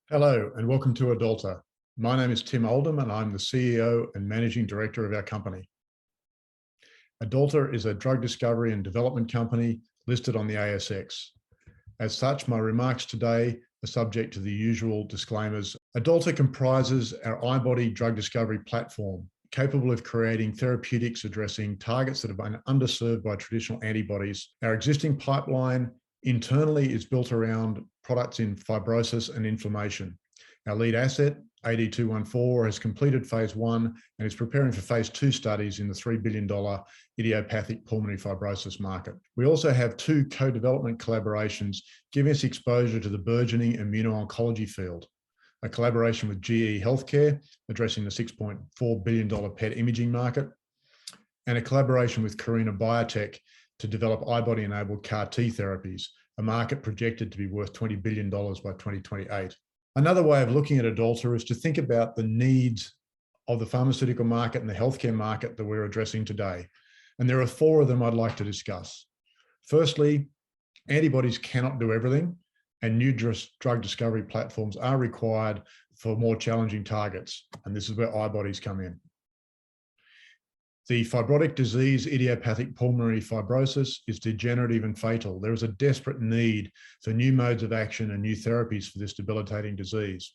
Hello and welcome to AdAlta. My name is Tim Oldham and I'm the CEO and Managing Director of our company. AdAlta is a drug discovery and development company listed on the ASX. As such, my remarks today are subject to the usual disclaimers. AdAlta comprises our iBody drug discovery platform, capable of creating therapeutics addressing targets that have been underserved by traditional antibodies. Our existing pipeline internally is built around products in fibrosis and inflammation. Our lead asset, AD214, has completed phase 1 and is preparing for phase 2 studies in the $3 billion idiopathic pulmonary fibrosis market. We also have 2 co-development collaborations giving us exposure to the burgeoning immuno-oncology field. A collaboration with GE Healthcare, addressing the $6.4 billion PET imaging market, and a collaboration with Carina Biotech to develop iBody-enabled CAR-T therapies, a market projected to be worth $20 billion by 2028. Another way of looking at AdAlta is to think about the needs of the pharmaceutical market and the healthcare market that we're addressing today. And there are 4 of them I'd like to discuss. Firstly, antibodies cannot do everything, and new drug discovery platforms are required for more challenging targets. And this is where iBodies come in. The fibrotic disease, idiopathic pulmonary fibrosis, is degenerative and fatal. There is a desperate need for new modes of action and new therapies for this debilitating disease.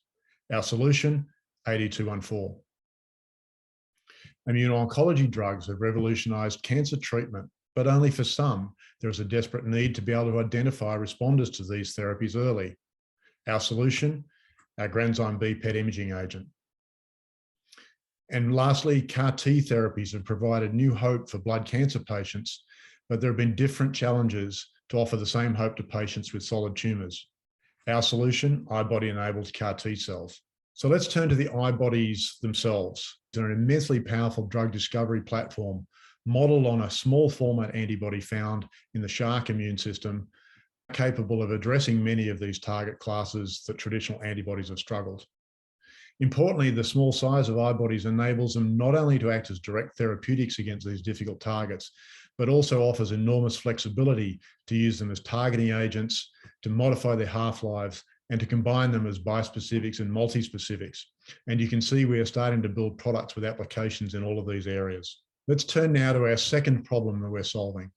Our solution, AD214. Immuno-oncology drugs have revolutionized cancer treatment, but only for some. There is a desperate need to be able to identify responders to these therapies early. Our solution, our Granzyme B PET imaging agent. And lastly, CAR-T therapies have provided new hope for blood cancer patients, but there have been different challenges to offer the same hope to patients with solid tumors. Our solution, iBody-enabled CAR-T cells. So let's turn to the iBodies themselves. They're an immensely powerful drug discovery platform modeled on a small format antibody found in the shark immune system, capable of addressing many of these target classes that traditional antibodies have struggled. Importantly, the small size of iBodies enables them not only to act as direct therapeutics against these difficult targets, but also offers enormous flexibility to use them as targeting agents, to modify their half-lives, and to combine them as bispecifics and multispecifics. And you can see we are starting to build products with applications in all of these areas. Let's turn now to our second problem that we're solving,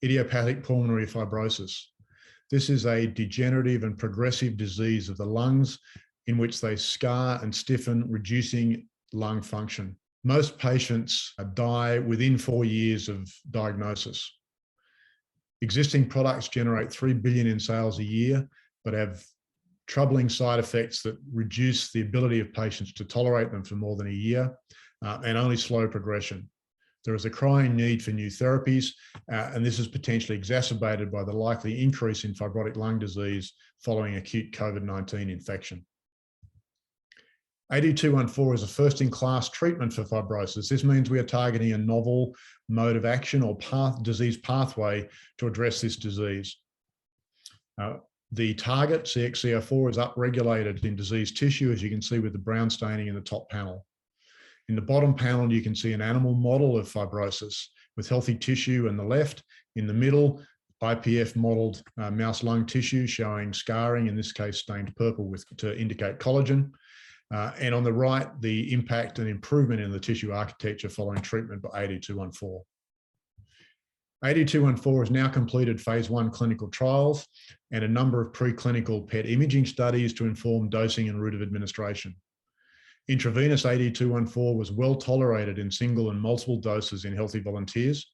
idiopathic pulmonary fibrosis. This is a degenerative and progressive disease of the lungs in which they scar and stiffen, reducing lung function. Most patients die within 4 years of diagnosis. Existing products generate 3 billion in sales a year, but have troubling side effects that reduce the ability of patients to tolerate them for more than a year and only slow progression. There is a crying need for new therapies, and this is potentially exacerbated by the likely increase in fibrotic lung disease following acute COVID-19 infection. AD214 is a first-in-class treatment for fibrosis. This means we are targeting a novel mode of action or disease pathway to address this disease. The target, CXCR4, is upregulated in diseased tissue, as you can see with the brown staining in the top panel. In the bottom panel, you can see an animal model of fibrosis with healthy tissue in the left. In the middle, IPF modeled mouse lung tissue showing scarring, in this case stained purple to indicate collagen. And on the right, the impact and improvement in the tissue architecture following treatment by AD214. AD214 has now completed phase 1 clinical trials and a number of preclinical PET imaging studies to inform dosing and route of administration. Intravenous AD214 was well tolerated in single and multiple doses in healthy volunteers,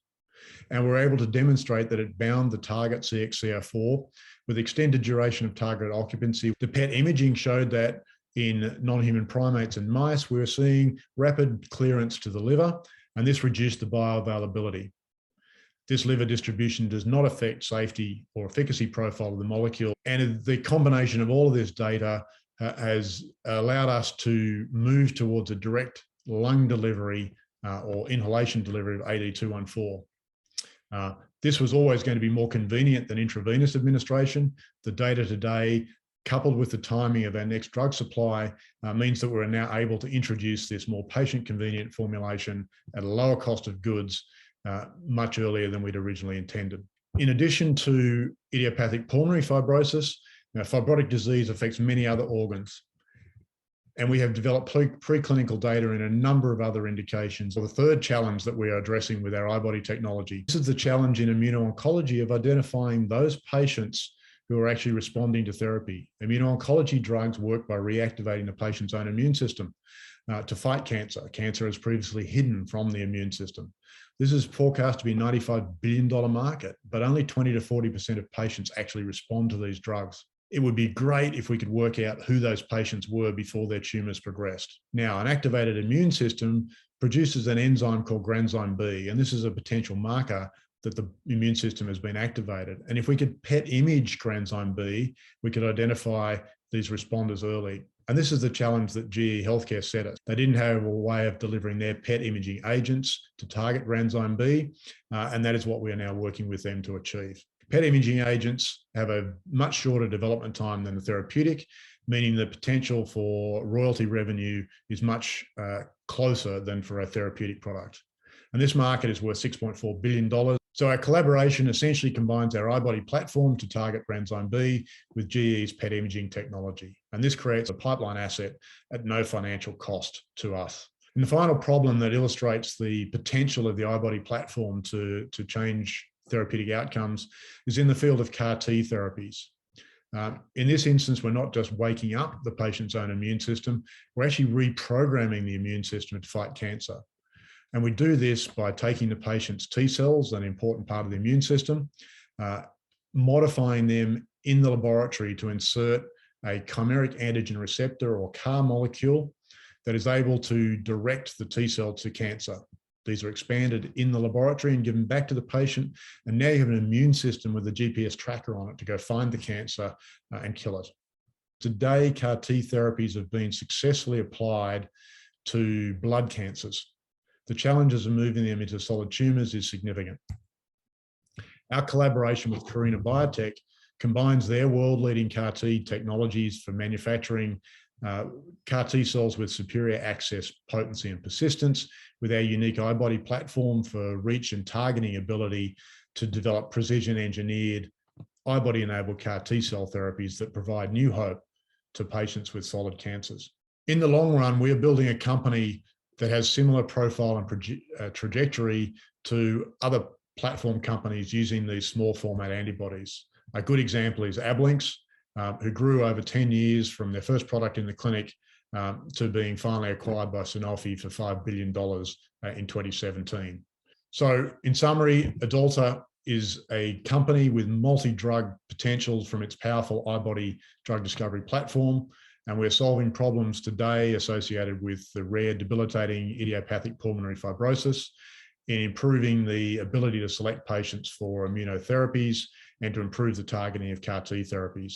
and we're able to demonstrate that it bound the target CXCR4 with extended duration of target occupancy. The PET imaging showed that in non-human primates and mice, we were seeing rapid clearance to the liver, and this reduced the bioavailability. This liver distribution does not affect safety or efficacy profile of the molecule. And the combination of all of this data has allowed us to move towards a direct lung delivery or inhalation delivery of AD214. This was always going to be more convenient than intravenous administration. The data today, coupled with the timing of our next drug supply, means that we're now able to introduce this more patient-convenient formulation at a lower cost of goods much earlier than we'd originally intended. In addition to idiopathic pulmonary fibrosis, fibrotic disease affects many other organs. And we have developed preclinical data in a number of other indications. So the third challenge that we are addressing with our iBody technology, this is the challenge in immuno-oncology of identifying those patients who are actually responding to therapy. Immuno-oncology drugs work by reactivating the patient's own immune system to fight cancer. Cancer is previously hidden from the immune system. This is forecast to be a $95 billion market, but only 20 to 40% of patients actually respond to these drugs. It would be great if we could work out who those patients were before their tumors progressed. Now, an activated immune system produces an enzyme called granzyme B, and this is a potential marker that the immune system has been activated. And if we could PET image granzyme B, we could identify these responders early. And this is the challenge that GE Healthcare set us. They didn't have a way of delivering their PET imaging agents to target granzyme B, and that is what we are now working with them to achieve. PET imaging agents have a much shorter development time than the therapeutic, meaning the potential for royalty revenue is much closer than for a therapeutic product. And this market is worth $6.4 billion. So our collaboration essentially combines our iBody platform to target granzyme B with GE's PET imaging technology. And this creates a pipeline asset at no financial cost to us. And the final problem that illustrates the potential of the iBody platform to change therapeutic outcomes is in the field of CAR T therapies. In this instance, we're not just waking up the patient's own immune system, we're actually reprogramming the immune system to fight cancer. And we do this by taking the patient's T cells, an important part of the immune system, modifying them in the laboratory to insert a chimeric antigen receptor or CAR molecule that is able to direct the T cell to cancer. These are expanded in the laboratory and given back to the patient. And now you have an immune system with a GPS tracker on it to go find the cancer and kill it. Today, CAR T therapies have been successfully applied to blood cancers. The challenges of moving them into solid tumors is significant. Our collaboration with Karuna Biotech combines their world-leading CAR T technologies for manufacturing CAR T cells with superior access, potency, and persistence with our unique iBody platform for reach and targeting ability to develop precision-engineered, iBody-enabled CAR T cell therapies that provide new hope to patients with solid cancers. In the long run, we are building a company that has similar profile and trajectory to other platform companies using these small format antibodies. A good example is Ablinks, who grew over 10 years from their first product in the clinic to being finally acquired by Sanofi for $5 billion in 2017. So in summary, AdAlta is a company with multi-drug potentials from its powerful iBody drug discovery platform. And we're solving problems today associated with the rare debilitating idiopathic pulmonary fibrosis, in improving the ability to select patients for immunotherapies and to improve the targeting of CAR T therapies.